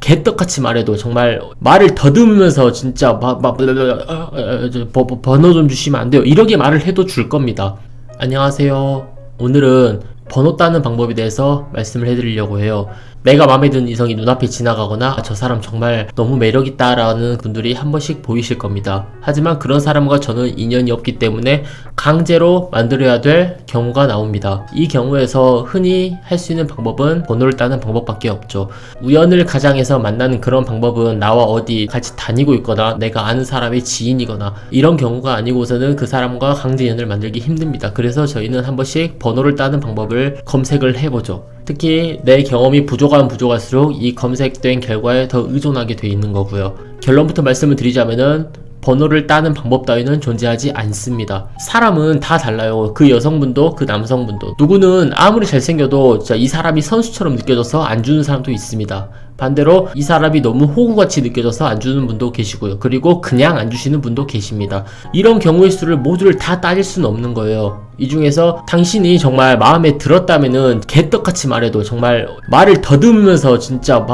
개떡같이 말해도 정말 말을 더듬으면서 진짜 번호 좀 주시면 안 돼요, 이렇게 말을 해도 줄 겁니다. 안녕하세요. 오늘은 번호 따는 방법에 대해서 말씀을 해드리려고 해요. 내가 마음에 드는 이성이 눈앞에 지나가거나 저 사람 정말 너무 매력있다 라는 분들이 한 번씩 보이실 겁니다. 하지만 그런 사람과 저는 인연이 없기 때문에 강제로 만들어야 될 경우가 나옵니다. 이 경우에서 흔히 할 수 있는 방법은 번호를 따는 방법밖에 없죠. 우연을 가장해서 만나는 그런 방법은 나와 어디 같이 다니고 있거나 내가 아는 사람의 지인이거나 이런 경우가 아니고서는 그 사람과 강제 인연을 만들기 힘듭니다. 그래서 저희는 한 번씩 번호를 따는 방법을 검색을 해보죠. 특히 내 경험이 부족할수록 이 검색된 결과에 더 의존하게 돼 있는 거고요. 결론부터 말씀을 드리자면은 번호를 따는 방법 따위는 존재하지 않습니다. 사람은 다 달라요. 그 여성분도 그 남성분도. 누구는 아무리 잘생겨도 진짜 이 사람이 선수처럼 느껴져서 안 주는 사람도 있습니다. 반대로 이 사람이 너무 호구같이 느껴져서 안 주는 분도 계시고요. 그리고 그냥 안 주시는 분도 계십니다. 이런 경우의 수를 모두를 다 따질 수는 없는 거예요. 이 중에서 당신이 정말 마음에 들었다면은 개떡같이 말해도 정말 말을 더듬으면서 진짜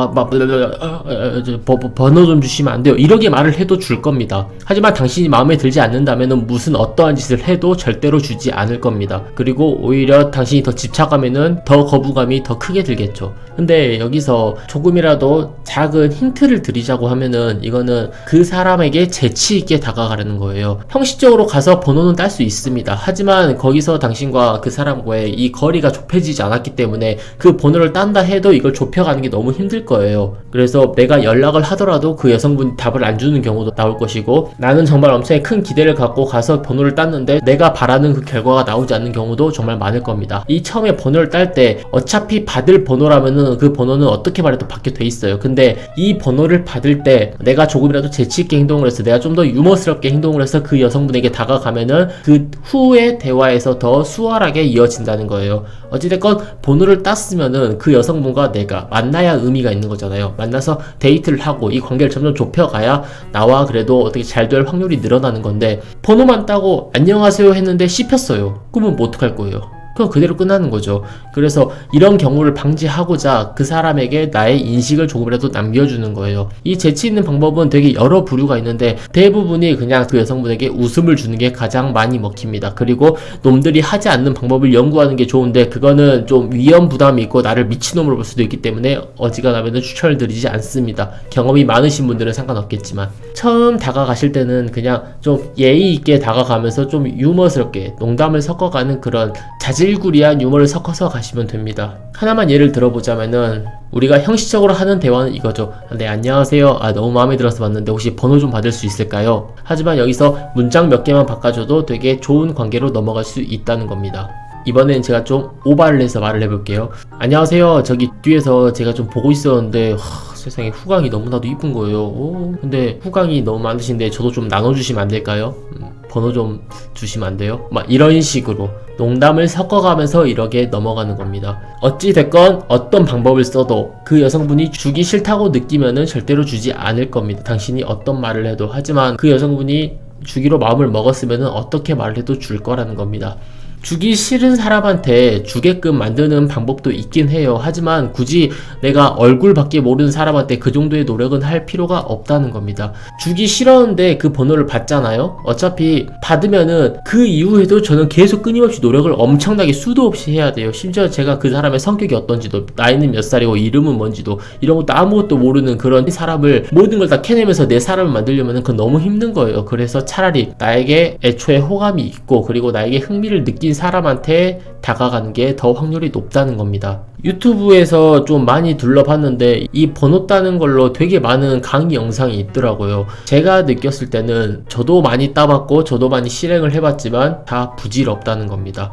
번호 좀 주시면 안 돼요, 이렇게 말을 해도 줄 겁니다. 하지만 당신이 마음에 들지 않는다면은 무슨 어떠한 짓을 해도 절대로 주지 않을 겁니다. 그리고 오히려 당신이 더 집착하면은 더 거부감이 더 크게 들겠죠. 근데 여기서 조금이라도 작은 힌트를 드리자고 하면은 이거는 그 사람에게 재치있게 다가가려는 거예요. 형식적으로 가서 번호는 딸 수 있습니다. 하지만 거기서 당신과 그 사람과의 이 거리가 좁혀지지 않았기 때문에 그 번호를 딴다 해도 이걸 좁혀가는 게 너무 힘들 거예요. 그래서 내가 연락을 하더라도 그 여성분이 답을 안 주는 경우도 나올 것이고, 나는 정말 엄청 큰 기대를 갖고 가서 번호를 땄는데 내가 바라는 그 결과가 나오지 않는 경우도 정말 많을 겁니다. 이 처음에 번호를 딸 때 어차피 받을 번호라면은 그 번호는 어떻게 말해도 받게 돼 있어요. 근데 이 번호를 받을 때 내가 조금이라도 재치있게 행동을 해서 내가 좀 더 유머스럽게 행동을 해서 그 여성분에게 다가가면은 그 후의 대화에서 더 수월하게 이어진다는 거예요. 어찌됐건 번호를 땄으면은 그 여성분과 내가 만나야 의미가 있는 거잖아요. 만나서 데이트를 하고 이 관계를 점점 좁혀가야 나와 그래도 어떻게 잘 될 확률이 늘어나는 건데, 번호만 따고 안녕하세요 했는데 씹혔어요. 그러면 뭐 어떡할 거예요? 그럼 그대로 끝나는 거죠. 그래서 이런 경우를 방지하고자 그 사람에게 나의 인식을 조금이라도 남겨주는 거예요. 이 재치 있는 방법은 되게 여러 부류가 있는데 대부분이 그냥 그 여성분에게 웃음을 주는 게 가장 많이 먹힙니다. 그리고 놈들이 하지 않는 방법을 연구하는 게 좋은데 그거는 좀 위험 부담이 있고 나를 미친놈으로 볼 수도 있기 때문에 어지간하면 추천을 드리지 않습니다. 경험이 많으신 분들은 상관없겠지만 처음 다가가실 때는 그냥 좀 예의 있게 다가가면서 좀 유머스럽게 농담을 섞어가는 그런 자질구리한 유머를 섞어서 가시면 됩니다. 하나만 예를 들어보자면은 우리가 형식적으로 하는 대화는 이거죠. 네, 안녕하세요. 너무 마음에 들어서 왔는데 혹시 번호 좀 받을 수 있을까요? 하지만 여기서 문장 몇 개만 바꿔줘도 되게 좋은 관계로 넘어갈 수 있다는 겁니다. 이번엔 제가 좀 오바를 해서 말을 해볼게요. 안녕하세요. 저기 뒤에서 제가 좀 보고 있었는데 세상에 후광이 너무나도 이쁜 거예요. 근데 후광이 너무 많으신데 저도 좀 나눠주시면 안 될까요? 번호 좀 주시면 안 돼요? 막 이런 식으로 농담을 섞어가면서 이렇게 넘어가는 겁니다. 어찌됐건 어떤 방법을 써도 그 여성분이 주기 싫다고 느끼면은 절대로 주지 않을 겁니다. 당신이 어떤 말을 해도. 하지만 그 여성분이 주기로 마음을 먹었으면은 어떻게 말을 해도 줄 거라는 겁니다. 주기 싫은 사람한테 주게끔 만드는 방법도 있긴 해요. 하지만 굳이 내가 얼굴밖에 모르는 사람한테 그 정도의 노력은 할 필요가 없다는 겁니다. 주기 싫었는데 그 번호를 받잖아요. 어차피 받으면은 그 이후에도 저는 계속 끊임없이 노력을 엄청나게 수도 없이 해야 돼요. 심지어 제가 그 사람의 성격이 어떤지도, 나이는 몇 살이고 이름은 뭔지도 이런 것도 아무것도 모르는 그런 사람을 모든 걸 다 캐내면서 내 사람을 만들려면은 그건 너무 힘든 거예요. 그래서 차라리 나에게 애초에 호감이 있고 그리고 나에게 흥미를 느낀 사람한테 다가가는 게 더 확률이 높다는 겁니다. 유튜브에서 좀 많이 둘러봤는데 이 번호 따는 걸로 되게 많은 강의 영상이 있더라고요. 제가 느꼈을 때는 저도 많이 따봤고 저도 많이 실행을 해봤지만 다 부질없다는 겁니다.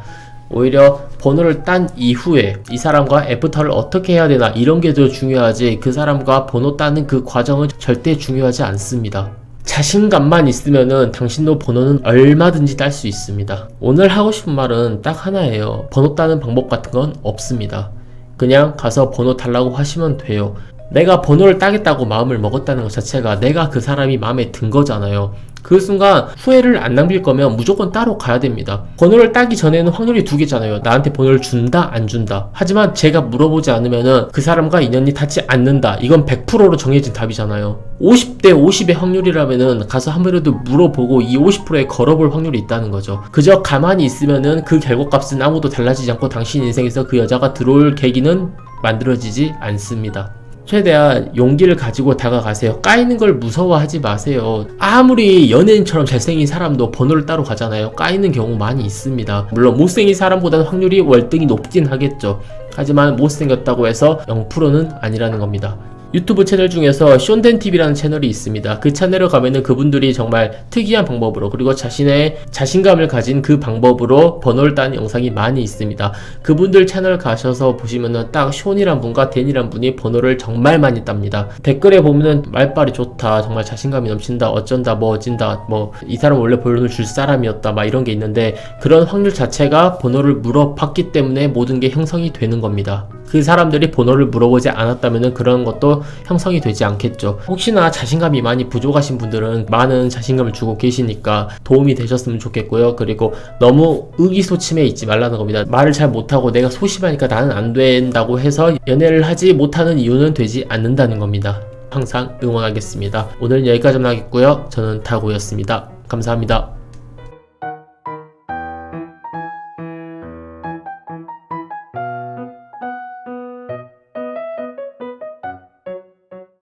오히려 번호를 딴 이후에 이 사람과 애프터를 어떻게 해야 되나 이런 게 더 중요하지 그 사람과 번호 따는 그 과정은 절대 중요하지 않습니다. 자신감만 있으면은 당신도 번호는 얼마든지 딸 수 있습니다. 오늘 하고 싶은 말은 딱 하나예요. 번호 따는 방법 같은 건 없습니다. 그냥 가서 번호 달라고 하시면 돼요. 내가 번호를 따겠다고 마음을 먹었다는 것 자체가 내가 그 사람이 마음에 든 거잖아요. 그 순간 후회를 안 남길 거면 무조건 따로 가야 됩니다. 번호를 따기 전에는 확률이 두 개잖아요. 나한테 번호를 준다 안 준다. 하지만 제가 물어보지 않으면은 그 사람과 인연이 닿지 않는다. 이건 100%로 정해진 답이잖아요. 50대 50의 확률이라면은 가서 한 번이라도 물어보고 이 50%에 걸어볼 확률이 있다는 거죠. 그저 가만히 있으면은 그 결과값은 아무도 달라지지 않고 당신 인생에서 그 여자가 들어올 계기는 만들어지지 않습니다. 최대한 용기를 가지고 다가가세요. 까이는 걸 무서워하지 마세요. 아무리 연예인처럼 잘생긴 사람도 번호를 따로 가잖아요. 까이는 경우 많이 있습니다. 물론 못생긴 사람보다는 확률이 월등히 높긴 하겠죠. 하지만 못생겼다고 해서 0%는 아니라는 겁니다. 유튜브 채널 중에서 숀덴TV라는 채널이 있습니다. 그 채널을 가면은 그분들이 정말 특이한 방법으로 그리고 자신의 자신감을 가진 그 방법으로 번호를 딴 영상이 많이 있습니다. 그분들 채널 가셔서 보시면은 딱 숀이란 분과 댄이란 분이 번호를 정말 많이 땁니다. 댓글에 보면은 말빨이 좋다, 정말 자신감이 넘친다, 어쩐다, 뭐 어찐다, 뭐 이 사람 원래 번호를 줄 사람이었다, 막 이런 게 있는데 그런 확률 자체가 번호를 물어봤기 때문에 모든 게 형성이 되는 겁니다. 그 사람들이 번호를 물어보지 않았다면은 그런 것도 형성이 되지 않겠죠. 혹시나 자신감이 많이 부족하신 분들은 많은 자신감을 주고 계시니까 도움이 되셨으면 좋겠고요. 그리고 너무 의기소침해 있지 말라는 겁니다. 말을 잘 못하고 내가 소심하니까 나는 안 된다고 해서 연애를 하지 못하는 이유는 되지 않는다는 겁니다. 항상 응원하겠습니다. 오늘은 여기까지만 하겠고요. 저는 타구였습니다. 감사합니다.